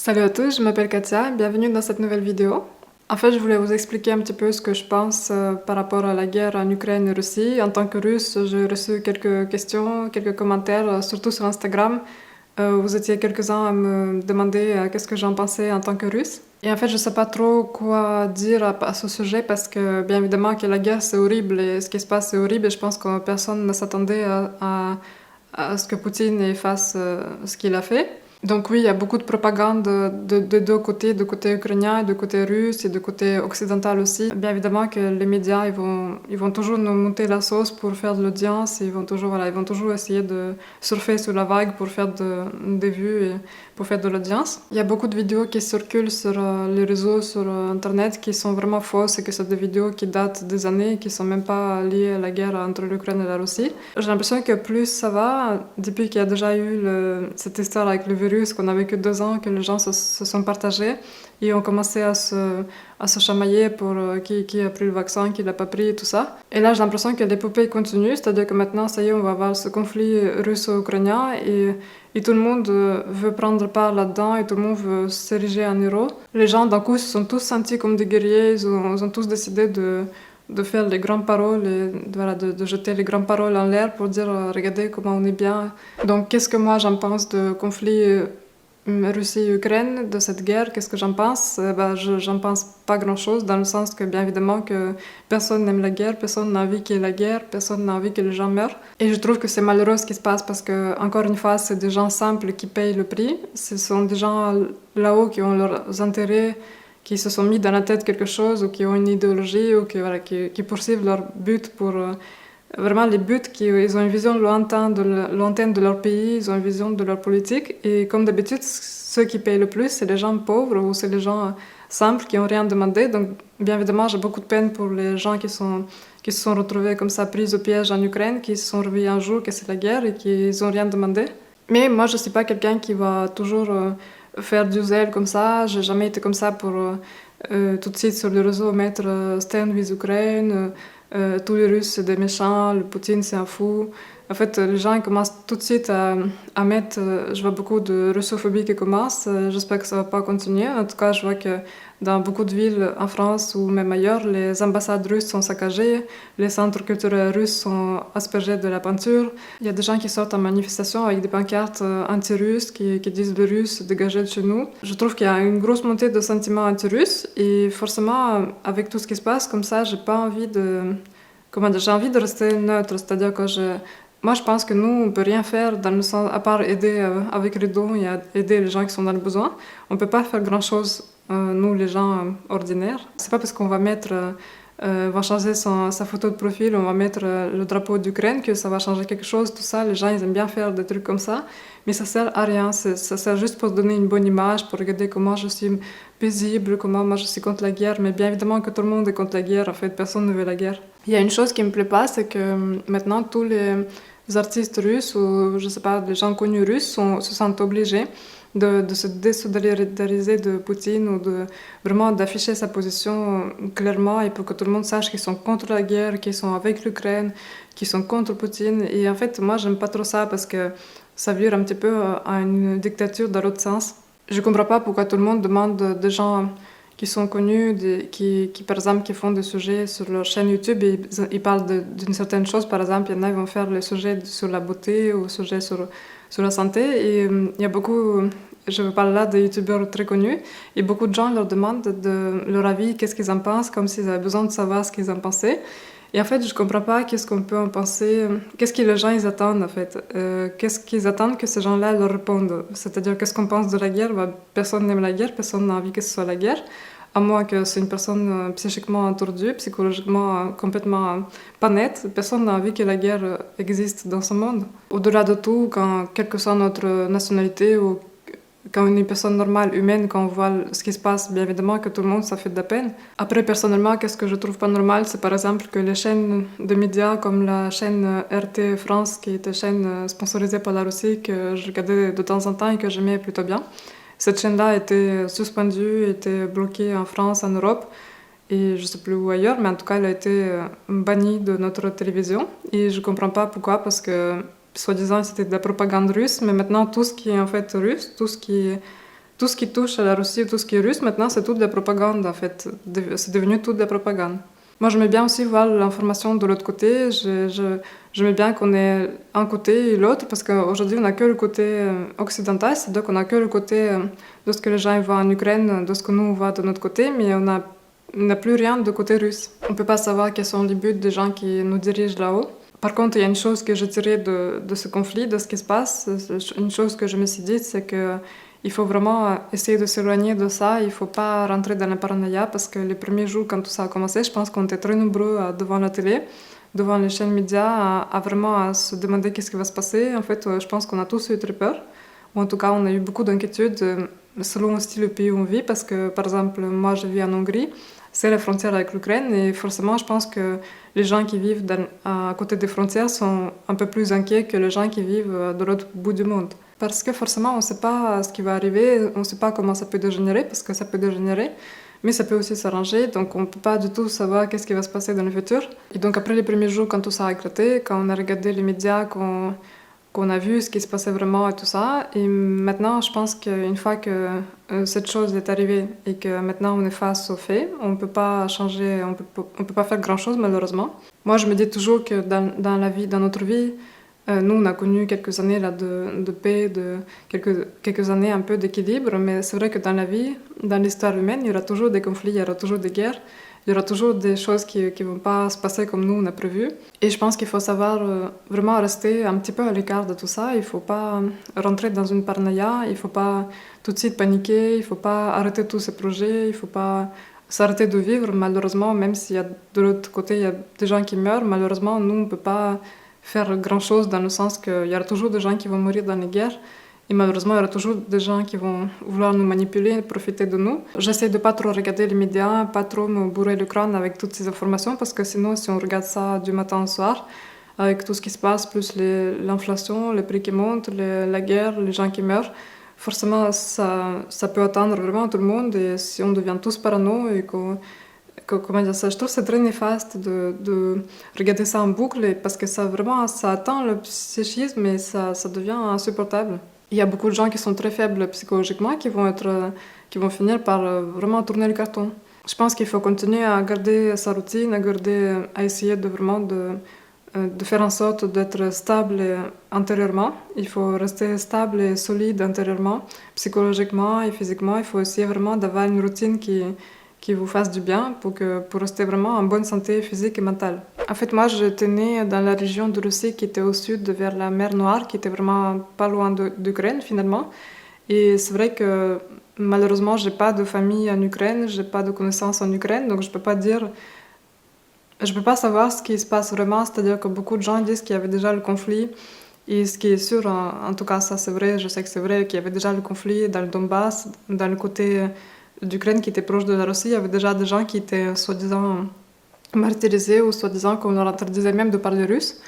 Salut à tous, je m'appelle Katia, bienvenue dans cette nouvelle vidéo. En fait, je voulais vous expliquer un petit peu ce que je pense par rapport à la guerre en Ukraine et Russie. En tant que Russe, j'ai reçu quelques questions, quelques commentaires, surtout sur Instagram. Vous étiez quelques-uns à me demander qu'est-ce que j'en pensais en tant que Russe. Et en fait, je sais pas trop quoi dire à ce sujet parce que, bien évidemment, que la guerre c'est horrible et ce qui se passe c'est horrible et je pense que personne ne s'attendait à ce que Poutine fasse ce qu'il a fait. Donc oui, il y a beaucoup de propagande de deux côtés, de côté ukrainien et de côté russe et de côté occidental aussi. Bien évidemment que les médias, ils vont toujours nous monter la sauce pour faire de l'audience, ils vont toujours essayer de surfer sur la vague pour faire des vues et pour faire de l'audience. Il y a beaucoup de vidéos qui circulent sur les réseaux, sur Internet, qui sont vraiment fausses et que c'est des vidéos qui datent des années, qui sont même pas liées à la guerre entre l'Ukraine et la Russie. J'ai l'impression que plus ça va, depuis qu'il y a déjà eu cette histoire avec le virus, qu'on a vécu 2 ans, que les gens se sont partagés et ont commencé à se chamailler pour qui a pris le vaccin, qui l'a pas pris et tout ça. Et là, j'ai l'impression que l'épopée continue, c'est-à-dire que maintenant, ça y est, on va avoir ce conflit russo-ukrainien et tout le monde veut prendre part là-dedans et tout le monde veut s'ériger en héros. Les gens, d'un coup, se sont tous sentis comme des guerriers, ils ont tous décidé de faire les grandes paroles et voilà, de jeter les grandes paroles en l'air pour dire regardez comment on est bien. Donc qu'est-ce que moi j'en pense de conflit Russie-Ukraine, de cette guerre, qu'est-ce que j'en pense? J'en pense pas grand-chose dans le sens que bien évidemment que personne n'aime la guerre, personne n'a envie qu'il y ait la guerre, personne n'a envie que les gens meurent. Et je trouve que c'est malheureux ce qui se passe parce que, encore une fois, c'est des gens simples qui payent le prix. Ce sont des gens là-haut qui ont leurs intérêts, qui se sont mis dans la tête quelque chose ou qui ont une idéologie ou qui poursuivent leur but pour vraiment les buts, ils ont une vision lointaine de leur pays, ils ont une vision de leur politique et comme d'habitude ceux qui payent le plus c'est les gens pauvres ou c'est les gens simples qui n'ont rien demandé. Donc bien évidemment j'ai beaucoup de peine pour les gens qui se sont retrouvés comme ça pris au piège en Ukraine, qui se sont réveillés un jour que c'est la guerre et qui n'ont rien demandé. Mais moi je suis pas quelqu'un qui va toujours faire du zèle comme ça, j'ai jamais été comme ça pour tout de suite sur le réseau mettre Stand with Ukraine, tous les Russes c'est des méchants, le Poutine c'est un fou. En fait, les gens ils commencent tout de suite à mettre, je vois beaucoup de russophobie qui commence, j'espère que ça va pas continuer. En tout cas, je vois que dans beaucoup de villes en France ou même ailleurs, les ambassades russes sont saccagées, les centres culturels russes sont aspergés de la peinture. Il y a des gens qui sortent en manifestation avec des pancartes anti-russes qui disent les Russes dégagez de chez nous. Je trouve qu'il y a une grosse montée de sentiments anti-russes et forcément, avec tout ce qui se passe comme ça, j'ai pas envie de... Comment dire, j'ai envie de rester neutre, c'est-à-dire que moi, je pense que nous, on peut rien faire dans le sens, à part aider avec les dons et aider les gens qui sont dans le besoin. On peut pas faire grand-chose, nous, les gens ordinaires. C'est pas parce qu'on va mettre, va changer sa photo de profil, on va mettre le drapeau d'Ukraine que ça va changer quelque chose. Tout ça, les gens, ils aiment bien faire des trucs comme ça, mais ça sert à rien. Ça sert juste pour donner une bonne image, pour regarder comment je suis paisible, comment moi je suis contre la guerre. Mais bien évidemment que tout le monde est contre la guerre. En fait, personne ne veut la guerre. Il y a une chose qui me plaît pas, c'est que maintenant tous les artistes russes ou je sais pas, les gens connus russes se sentent obligés de se désolidariser de Poutine ou vraiment d'afficher sa position clairement et pour que tout le monde sache qu'ils sont contre la guerre, qu'ils sont avec l'Ukraine, qu'ils sont contre Poutine. Et en fait, moi, j'aime pas trop ça parce que ça vire un petit peu à une dictature dans l'autre sens. Je comprends pas pourquoi tout le monde demande des gens qui sont connus, qui par exemple qui font des sujets sur leur chaîne YouTube et ils parlent d'une certaine chose. Par exemple, il y en a qui vont faire le sujet sur la beauté ou le sujet sur la santé et il y a beaucoup, je parle là de youtubeurs très connus et beaucoup de gens leur demandent de leur avis, qu'est-ce qu'ils en pensent, comme s'ils avaient besoin de savoir ce qu'ils en pensaient. Et en fait, je comprends pas qu'est-ce qu'on peut en penser, qu'est-ce que les gens ils attendent en fait, qu'est-ce qu'ils attendent que ces gens-là leur répondent. C'est-à-dire qu'est-ce qu'on pense de la guerre, personne n'aime la guerre, personne n'a envie que ce soit la guerre, à moins que c'est une personne psychiquement entordue, psychologiquement complètement pas nette, personne n'a envie que la guerre existe dans ce monde. Au-delà de tout, quelle que soit notre nationalité ou quand on est une personne normale, humaine, quand on voit ce qui se passe, bien évidemment que tout le monde, ça fait de la peine. Après, personnellement, qu'est-ce que je trouve pas normal, c'est par exemple que les chaînes de médias comme la chaîne RT France, qui est une chaîne sponsorisée par la Russie, que je regardais de temps en temps et que j'aimais plutôt bien, cette chaîne-là a été suspendue, a été bloquée en France, en Europe, et je sais plus où ailleurs, mais en tout cas, elle a été bannie de notre télévision. Et je comprends pas pourquoi, parce que soi-disant c'était de la propagande russe, mais maintenant tout ce qui est en fait russe, tout ce qui est tout ce qui touche à la Russie, tout ce qui est russe, maintenant, c'est tout de la propagande, en fait. C'est devenu tout de la propagande. Moi, j'aimais bien aussi voir l'information de l'autre côté. J'aimais bien qu'on ait un côté et l'autre, parce qu'aujourd'hui, on n'a que le côté occidental, c'est-à-dire qu'on n'a que le côté de ce que les gens voient en Ukraine, de ce que nous, on voit de notre côté, mais on n'a plus rien de côté russe. On ne peut pas savoir quels sont les buts des gens qui nous dirigent là-haut. Par contre, il y a une chose que j'ai tirée de ce conflit, de ce qui se passe. Une chose que je me suis dit, c'est que il faut vraiment essayer de s'éloigner de ça. Il ne faut pas rentrer dans la paranoïa parce que les premiers jours, quand tout ça a commencé, je pense qu'on était très nombreux devant la télé, devant les chaînes médias, à vraiment à se demander qu'est-ce qui va se passer. En fait, je pense qu'on a tous eu très peur. Ou en tout cas, on a eu beaucoup d'inquiétudes selon aussi le pays où on vit. Parce que, par exemple, moi, je vis en Hongrie. C'est la frontière avec l'Ukraine et forcément, je pense que les gens qui vivent à côté des frontières sont un peu plus inquiets que les gens qui vivent de l'autre bout du monde. Parce que forcément, on ne sait pas ce qui va arriver, on ne sait pas comment ça peut dégénérer, parce que ça peut dégénérer, mais ça peut aussi s'arranger, donc on ne peut pas du tout savoir qu'est-ce qui va se passer dans le futur. Et donc après les premiers jours, quand tout ça a éclaté, quand on a regardé les médias, qu'on a vu ce qui se passait vraiment et tout ça, et maintenant, je pense qu'une fois que cette chose est arrivée et que maintenant on est face aux faits, on ne peut pas changer, on peut pas faire grand-chose malheureusement. Moi, je me dis toujours que dans la vie, dans notre vie, nous, on a connu quelques années là, de paix, quelques années un peu d'équilibre, mais c'est vrai que dans la vie, dans l'histoire humaine, il y aura toujours des conflits, il y aura toujours des guerres, il y aura toujours des choses qui ne vont pas se passer comme nous, on a prévu. Et je pense qu'il faut savoir vraiment rester un petit peu à l'écart de tout ça. Il ne faut pas rentrer dans une paranoïa, il ne faut pas tout de suite paniquer, il ne faut pas arrêter tous ces projets, il ne faut pas s'arrêter de vivre. Malheureusement, même s'il y a de l'autre côté, il y a des gens qui meurent, malheureusement, nous, on ne peut pas faire grand-chose dans le sens qu'il y aura toujours des gens qui vont mourir dans les guerres et malheureusement il y aura toujours des gens qui vont vouloir nous manipuler, profiter de nous. J'essaie de pas trop regarder les médias, pas trop me bourrer le crâne avec toutes ces informations parce que sinon si on regarde ça du matin au soir, avec tout ce qui se passe, plus l'inflation, les prix qui montent, la guerre, les gens qui meurent, forcément ça peut atteindre vraiment tout le monde et si on devient tous parano et comment dire ça, je trouve que c'est très néfaste de regarder ça en boucle parce que ça vraiment ça atteint le psychisme et ça devient insupportable. Il y a beaucoup de gens qui sont très faibles psychologiquement qui vont finir par vraiment tourner le carton. Je pense qu'il faut continuer à garder sa routine, à essayer de vraiment de faire en sorte d'être stable intérieurement. Il faut rester stable et solide intérieurement, psychologiquement et physiquement. Il faut essayer vraiment d'avoir une routine qui vous fasse du bien pour rester vraiment en bonne santé physique et mentale. En fait, moi, j'étais née dans la région de Russie qui était au sud vers la mer Noire, qui était vraiment pas loin d'Ukraine finalement. Et c'est vrai que malheureusement, j'ai pas de famille en Ukraine, j'ai pas de connaissances en Ukraine, donc je peux pas savoir ce qui se passe vraiment. C'est-à-dire que beaucoup de gens disent qu'il y avait déjà le conflit. Et ce qui est sûr, en tout cas ça c'est vrai, je sais que c'est vrai, qu'il y avait déjà le conflit dans le Donbass, dans le côté d'Ukraine qui était proche de la Russie, il y avait déjà des gens qui étaient soi-disant martyrisés ou soi-disant qu'on leur interdisait même de parler russe,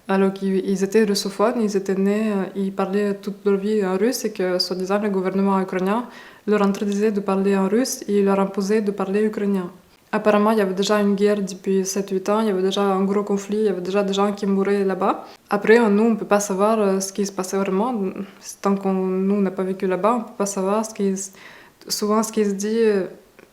alors qu'ils étaient russophones, ils étaient nés, ils parlaient toute leur vie en russe et que soi-disant le gouvernement ukrainien leur interdisait de parler en russe et leur imposait de parler ukrainien. Apparemment, il y avait déjà une guerre depuis 7-8 ans, il y avait déjà un gros conflit, il y avait déjà des gens qui mouraient là-bas. Après, nous, on ne peut pas savoir ce qui se passait vraiment. Tant qu'on nous n'a pas vécu là-bas, on ne peut pas savoir souvent ce qui se dit,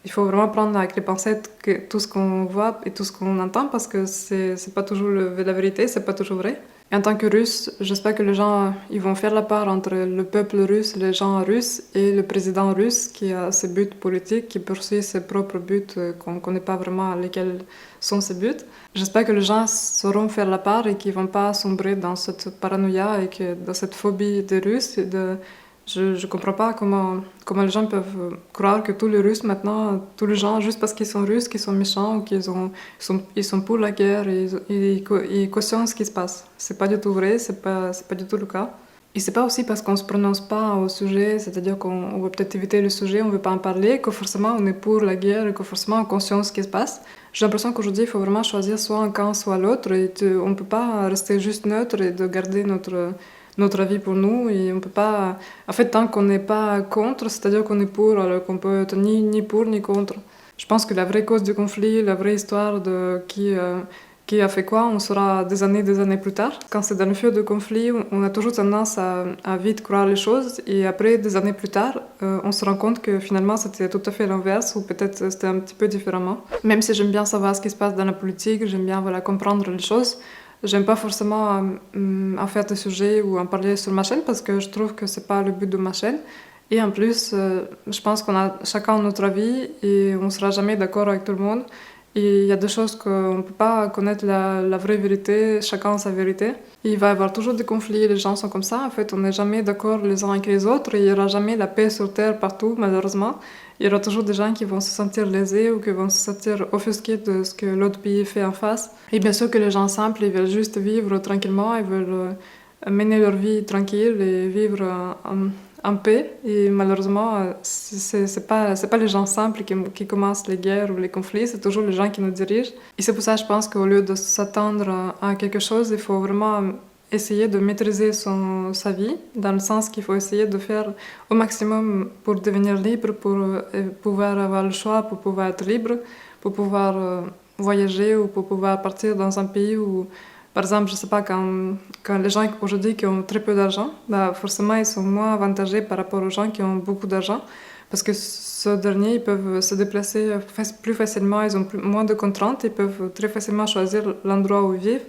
il faut vraiment prendre avec les pincettes tout ce qu'on voit et tout ce qu'on entend parce que c'est pas toujours la vérité, c'est pas toujours vrai. Et en tant que Russe, j'espère que les gens ils vont faire la part entre le peuple russe, les gens russes et le président russe qui a ses buts politiques, qui poursuit ses propres buts qu'on ne connaît pas vraiment lesquels sont ses buts. J'espère que les gens sauront faire la part et qu'ils vont pas sombrer dans cette paranoïa et dans cette phobie des Russes et je comprends pas comment les gens peuvent croire que tous les Russes maintenant, tous les gens, juste parce qu'ils sont Russes, qu'ils sont méchants ou ils sont pour la guerre, ils cautionnent ce qui se passe. C'est pas du tout vrai, c'est pas du tout le cas. Et c'est pas aussi parce qu'on se prononce pas au sujet, c'est-à-dire qu'on veut peut-être éviter le sujet, on veut pas en parler, que forcément on est pour la guerre et que forcément on conscient ce qui se passe. J'ai l'impression qu'aujourd'hui il faut vraiment choisir soit un camp, soit l'autre et on peut pas rester juste neutre et de garder notre avis pour nous et on peut pas... En fait, tant qu'on n'est pas contre, c'est-à-dire qu'on est pour, alors qu'on peut être ni pour ni contre. Je pense que la vraie cause du conflit, la vraie histoire de qui qui a fait quoi, on saura des années plus tard. Quand c'est dans le feu de conflit, on a toujours tendance à vite croire les choses et après, des années plus tard, on se rend compte que finalement c'était tout à fait l'inverse ou peut-être c'était un petit peu différemment. Même si j'aime bien savoir ce qui se passe dans la politique, j'aime bien voilà, comprendre les choses, j'aime pas forcément en faire des sujets ou en parler sur ma chaîne parce que je trouve que c'est pas le but de ma chaîne. Et en plus, je pense qu'on a chacun notre avis et on sera jamais d'accord avec tout le monde. Et il y a des choses qu'on ne peut pas connaître la vraie vérité, chacun a sa vérité. Et il va y avoir toujours des conflits, les gens sont comme ça. En fait, on n'est jamais d'accord les uns avec les autres et il n'y aura jamais la paix sur Terre partout, malheureusement. Il y aura toujours des gens qui vont se sentir lésés ou qui vont se sentir offusqués de ce que l'autre pays fait en face. Et bien sûr que les gens simples, ils veulent juste vivre tranquillement, ils veulent mener leur vie tranquille et vivre en paix. Et malheureusement, c'est pas les gens simples qui commencent les guerres ou les conflits, c'est toujours les gens qui nous dirigent. Et c'est pour ça, je pense qu'au lieu de s'attendre à quelque chose, il faut vraiment essayer de maîtriser sa vie, dans le sens qu'il faut essayer de faire au maximum pour devenir libre, pour pouvoir avoir le choix, pour pouvoir être libre, pour pouvoir voyager ou pour pouvoir partir dans un pays où, par exemple, je sais pas, quand les gens aujourd'hui qui ont très peu d'argent, bah forcément ils sont moins avantagés par rapport aux gens qui ont beaucoup d'argent, parce que ceux derniers ils peuvent se déplacer plus facilement, ils ont moins de contraintes, ils peuvent très facilement choisir l'endroit où ils vivent.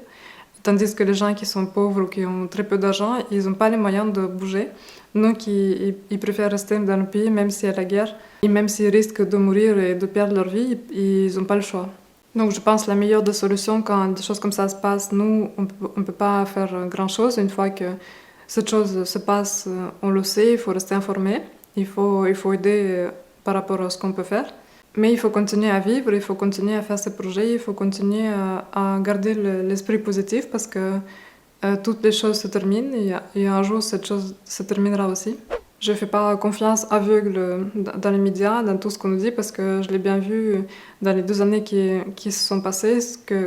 Tandis que les gens qui sont pauvres ou qui ont très peu d'argent, ils n'ont pas les moyens de bouger. Donc, ils préfèrent rester dans le pays, même s'il y a la guerre. Et même s'ils risquent de mourir et de perdre leur vie, ils n'ont pas le choix. Donc, je pense que la meilleure des solutions quand des choses comme ça se passent, nous, on ne peut pas faire grand-chose. Une fois que cette chose se passe, on le sait, il faut rester informé. Il faut aider par rapport à ce qu'on peut faire. Mais il faut continuer à vivre, il faut continuer à faire ses projets, il faut continuer à garder l'esprit positif parce que toutes les choses se terminent et un jour cette chose se terminera aussi. Je ne fais pas confiance aveugle dans les médias, dans tout ce qu'on nous dit parce que je l'ai bien vu dans les 2 années qui se sont passées,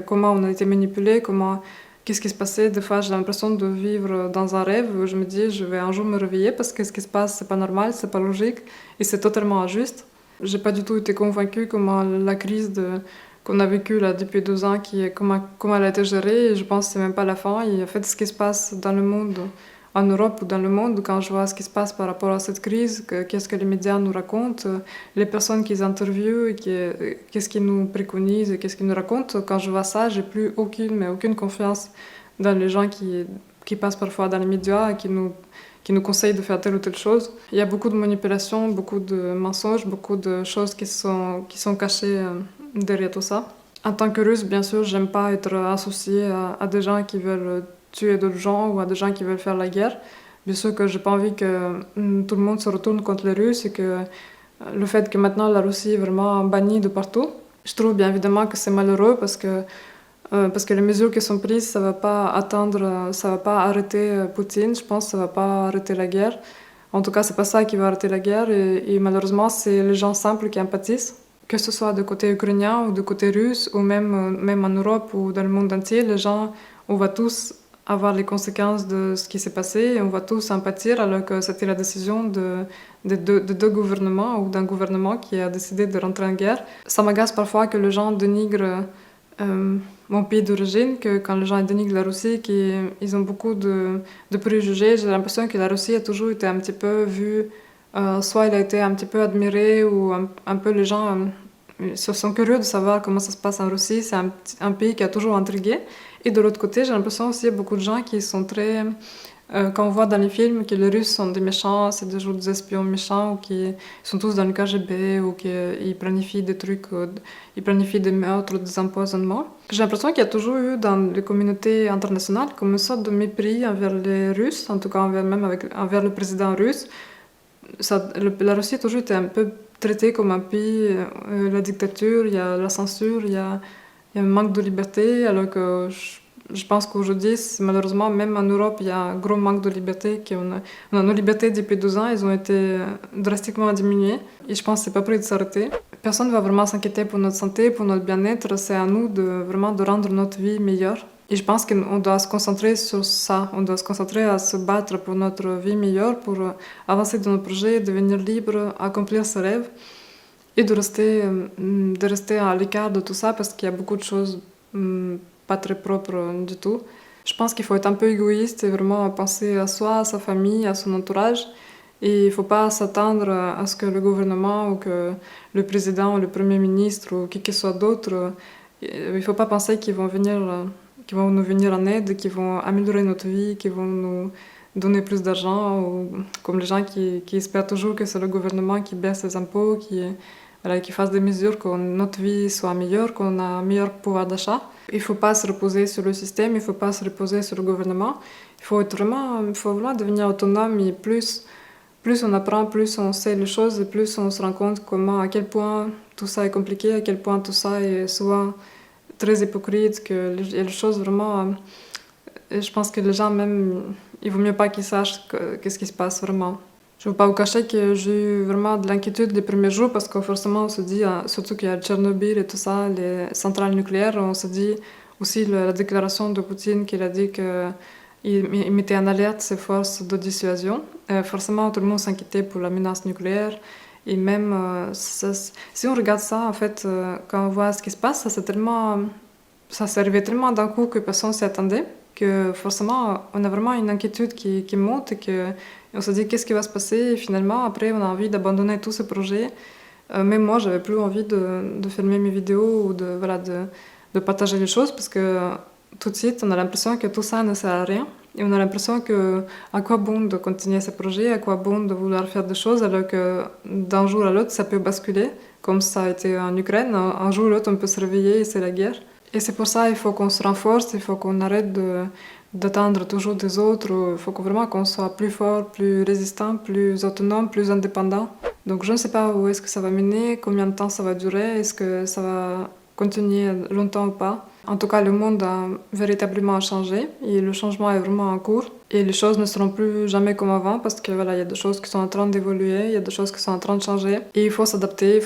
comment on a été manipulé, qu'est-ce qui se passait. Des fois j'ai l'impression de vivre dans un rêve où je me dis je vais un jour me réveiller parce que ce qui se passe c'est pas normal, c'est pas logique et c'est totalement injuste. J'ai pas du tout été convaincue comment la crise qu'on a vécue là depuis 2 ans, comment elle a été gérée. Et je pense que c'est même pas la fin. Et en fait, ce qui se passe dans le monde, en Europe ou dans le monde, quand je vois ce qui se passe par rapport à cette crise, qu'est-ce que les médias nous racontent, les personnes qu'ils interviewent, qu'est-ce qu'ils nous préconisent, qu'est-ce qu'ils nous racontent, quand je vois ça, j'ai plus aucune confiance dans les gens qui passent parfois dans les médias et qui nous conseillent de faire telle ou telle chose. Il y a beaucoup de manipulations, beaucoup de mensonges, beaucoup de choses qui sont cachées derrière tout ça. En tant que Russe, bien sûr, j'aime pas être associée à des gens qui veulent tuer d'autres gens ou à des gens qui veulent faire la guerre. Bien sûr que j'ai pas envie que tout le monde se retourne contre les Russes et que le fait que maintenant la Russie est vraiment bannie de partout. Je trouve bien évidemment que c'est malheureux parce que les mesures qui sont prises, ça va pas arrêter Poutine, je pense, ça va pas arrêter la guerre. En tout cas, c'est pas ça qui va arrêter la guerre et malheureusement, c'est les gens simples qui en pâtissent. Que ce soit du côté ukrainien ou du côté russe ou même en Europe ou dans le monde entier, les gens, on va tous avoir les conséquences de ce qui s'est passé et on va tous en pâtir alors que c'était la décision de deux gouvernements ou d'un gouvernement qui a décidé de rentrer en guerre. Ça m'agace parfois que les gens dénigrent mon pays d'origine, que quand les gens dénigrent la Russie, qu'ils ont beaucoup de préjugés. J'ai l'impression que la Russie a toujours été un petit peu vue, soit elle a été un petit peu admirée ou un peu les gens sont curieux de savoir comment ça se passe en Russie. C'est un pays qui a toujours intrigué. Et de l'autre côté, j'ai l'impression aussi qu'il y a beaucoup de gens qui sont très... quand on voit dans les films que les Russes sont des méchants, c'est des espions méchants, ou qui sont tous dans le KGB, ou qu'ils planifient des trucs, ils planifient des meurtres, des empoisonnements. J'ai l'impression qu'il y a toujours eu dans les communautés internationales comme une sorte de mépris envers les Russes, en tout cas envers le président russe. La Russie a toujours été un peu traitée comme un pays, la dictature, il y a la censure, il y a un manque de liberté, alors que je pense qu'aujourd'hui, malheureusement, même en Europe, il y a un gros manque de liberté. On a nos libertés depuis 2 ans, elles ont été drastiquement diminuées. Et je pense que c'est pas prêt de s'arrêter. Personne ne va vraiment s'inquiéter pour notre santé, pour notre bien-être. C'est à nous vraiment de rendre notre vie meilleure. Et je pense qu'on doit se concentrer sur ça. On doit se concentrer à se battre pour notre vie meilleure, pour avancer dans nos projets, devenir libre, accomplir ses rêves. Et de rester à l'écart de tout ça parce qu'il y a beaucoup de choses pas très propre du tout. Je pense qu'il faut être un peu égoïste et vraiment penser à soi, à sa famille, à son entourage. Et il ne faut pas s'attendre à ce que le gouvernement ou que le président ou le premier ministre ou qui que ce soit d'autre, il ne faut pas penser qu'ils vont nous venir en aide, qu'ils vont améliorer notre vie, qu'ils vont nous donner plus d'argent, ou comme les gens qui espèrent toujours que c'est le gouvernement qui baisse les impôts, voilà, qui fasse des mesures que notre vie soit meilleure, qu'on a un meilleur pouvoir d'achat. Il ne faut pas se reposer sur le système, il ne faut pas se reposer sur le gouvernement. Il faut vraiment devenir autonome et plus on apprend, plus on sait les choses et plus on se rend compte à quel point tout ça est compliqué, à quel point tout ça est souvent très hypocrite, qu'il y a des choses vraiment... je pense que les gens même, il vaut mieux pas qu'ils sachent qu'est-ce qui se passe vraiment. Je ne veux pas vous cacher que j'ai eu vraiment de l'inquiétude les premiers jours parce que forcément on se dit, surtout qu'il y a Tchernobyl et tout ça, les centrales nucléaires, on se dit aussi la déclaration de Poutine qu'il a dit que il mettait en alerte ses forces de dissuasion. Forcément, tout le monde s'inquiétait pour la menace nucléaire. Et même, si on regarde ça, en fait, quand on voit ce qui se passe, ça s'est arrivé tellement d'un coup que personne s'y attendait, que forcément, on a vraiment une inquiétude qui monte et on se dit qu'est-ce qui va se passer. Et finalement, après, on a envie d'abandonner tous ces projets. Même moi, j'avais plus envie de filmer mes vidéos ou de partager les choses parce que tout de suite, on a l'impression que tout ça ne sert à rien. Et on a l'impression à quoi bon de continuer ce projet, à quoi bon de vouloir faire des choses alors que d'un jour à l'autre, ça peut basculer, comme ça a été en Ukraine. Un jour ou l'autre, on peut se réveiller et c'est la guerre. Et c'est pour ça qu'il faut qu'on se renforce, il faut qu'on arrête d'attendre toujours des autres. Il faut vraiment qu'on soit plus fort, plus résistant, plus autonome, plus indépendant. Donc je ne sais pas où est-ce que ça va mener, combien de temps ça va durer, est-ce que ça va continuer longtemps ou pas. En tout cas, le monde a véritablement changé et le changement est vraiment en cours. Et les choses ne seront plus jamais comme avant parce que voilà, il y a des choses qui sont en train d'évoluer, il y a des choses qui sont en train de changer. Et il faut s'adapter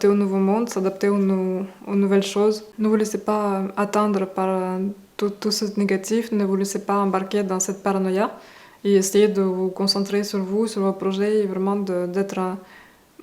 au nouveau monde, s'adapter aux nouvelles choses. Ne vous laissez pas atteindre par tout ce négatif, ne vous laissez pas embarquer dans cette paranoïa et essayez de vous concentrer sur vous, sur vos projets et vraiment d'être...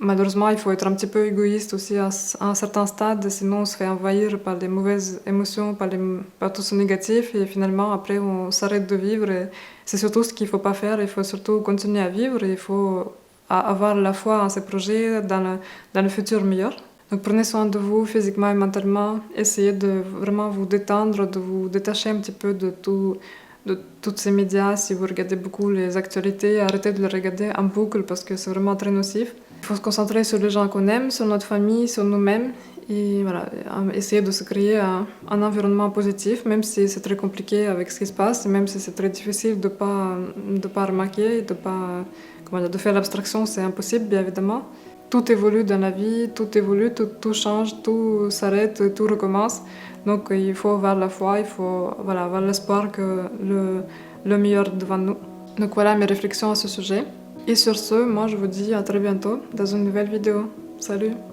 Malheureusement, il faut être un petit peu égoïste aussi à un certain stade, sinon on se fait envahir par les mauvaises émotions, par tout ce négatif, et finalement, après, on s'arrête de vivre. Et c'est surtout ce qu'il ne faut pas faire, il faut surtout continuer à vivre, et il faut avoir la foi en ces projets, dans le futur meilleur. Donc prenez soin de vous physiquement et mentalement, essayez de vraiment vous détendre, de vous détacher un petit peu de tous ces médias. Si vous regardez beaucoup les actualités, arrêtez de les regarder en boucle parce que c'est vraiment très nocif. Il faut se concentrer sur les gens qu'on aime, sur notre famille, sur nous-mêmes et voilà, essayer de se créer un environnement positif, même si c'est très compliqué avec ce qui se passe, même si c'est très difficile de pas remarquer, de faire l'abstraction, c'est impossible bien évidemment. Tout évolue dans la vie, tout évolue, tout change, tout s'arrête, tout recommence. Donc il faut avoir la foi, il faut avoir l'espoir que le meilleur est devant nous. Donc voilà mes réflexions à ce sujet. Et sur ce, moi je vous dis à très bientôt dans une nouvelle vidéo. Salut!